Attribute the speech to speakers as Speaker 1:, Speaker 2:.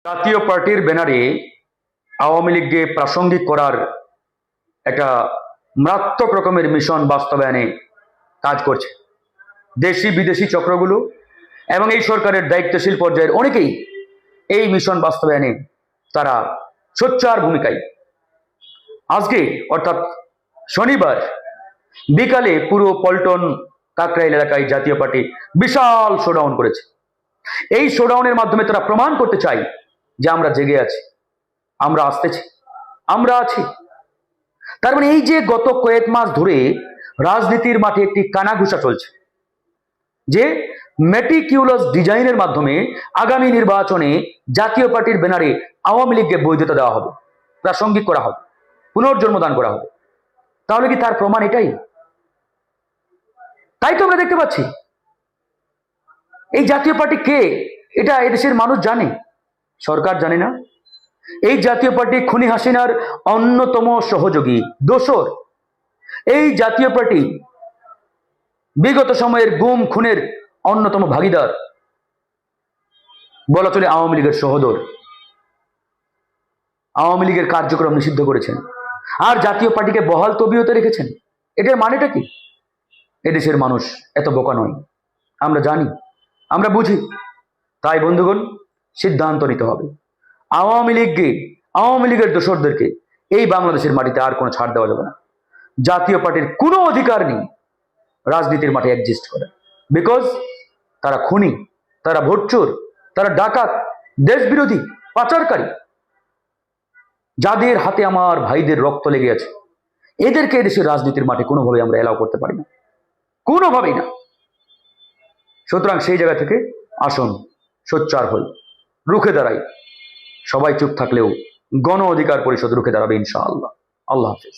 Speaker 1: জাতীয় পার্টির ব্যানারে আওয়ামী লীগকে প্রাসঙ্গিক করার একটা মারাত্মক রকমের মিশন বাস্তবায়নে কাজ করছে দেশি বিদেশি চক্রগুলো এবং এই সরকারের দায়িত্বশীল পর্যায়ের অনেকেই এই মিশন বাস্তবায়নে তারা সোচ্চার ভূমিকায়। আজকে অর্থাৎ শনিবার বিকালে পুরো পল্টন কাকরাইল এলাকায় জাতীয় পার্টি বিশাল শোডাউন করেছে। এই শোডাউনের মাধ্যমে তারা প্রমাণ করতে চায় যে আমরা জেগে আছি, আমরা আসতেছি, আমরা আছি। তার মানে এই যে গত কয়েক মাস ধরে রাজনীতির মাঠে একটি কানাঘুষা চলছে যে মেটিকিউলাস ডিজাইনের মাধ্যমে আগামী নির্বাচনে জাতীয় পার্টির ব্যানারে আওয়ামী লীগকে বৈধতা দেওয়া হবে, প্রাসঙ্গিক করা হবে, পুনর্জন্ম দান করা হবে। তাহলে কি তার প্রমাণ এটাই? তাই তো আমরা দেখতে পাচ্ছি এই জাতীয় পার্টি কে এটা এদেশের মানুষ জানে, সরকার জানে না। এই জাতীয় পার্টি খুনি হাসিনার অন্যতম সহযোগী, দোসর। এই জাতীয় পার্টি বিগত সময়ের গুম খুনের অন্যতম ভাগিদার, বলা চলে আওয়ামী লীগের সহোদর। আওয়ামী লীগের কার্যক্রম নিষিদ্ধ করেছেন আর জাতীয় পার্টিকে বহাল তবিয়তে রেখেছেন। এটার মানেটা কি? এদেশের মানুষ এত বোকা নয়, আমরা জানি, আমরা বুঝি। তাই বন্ধুগণ, সিদ্ধান্ত নিতে হবে। আওয়ামী লীগকে, আওয়ামী লীগের দোসরদেরকে এই বাংলাদেশের মাটিতে আর কোনো ছাড় দেওয়া যাবে না। জাতীয় পার্টির কোনো অধিকার নেই রাজনীতির মাঠে এক্সিস্ট করে, বিকজ তারা খুনি, তারা ভোটচোর, তারা ডাকাত, দেশ বিরোধী, পাচারকারী। যাদের হাতে আমার ভাইদের রক্ত লেগে আছে, এদেরকে এদেশের রাজনীতির মাঠে কোনোভাবে আমরা এলাও করতে পারি না, কোনোভাবেই না। সুতরাং সেই জায়গা থেকে আসুন সোচ্চার হই, রুখে দাঁড়াই। সবাই চুপ থাকলেও গণ অধিকার পরিষদ রুখে দাঁড়াবে ইনশাআল্লাহ। আল্লাহ হাফেজ।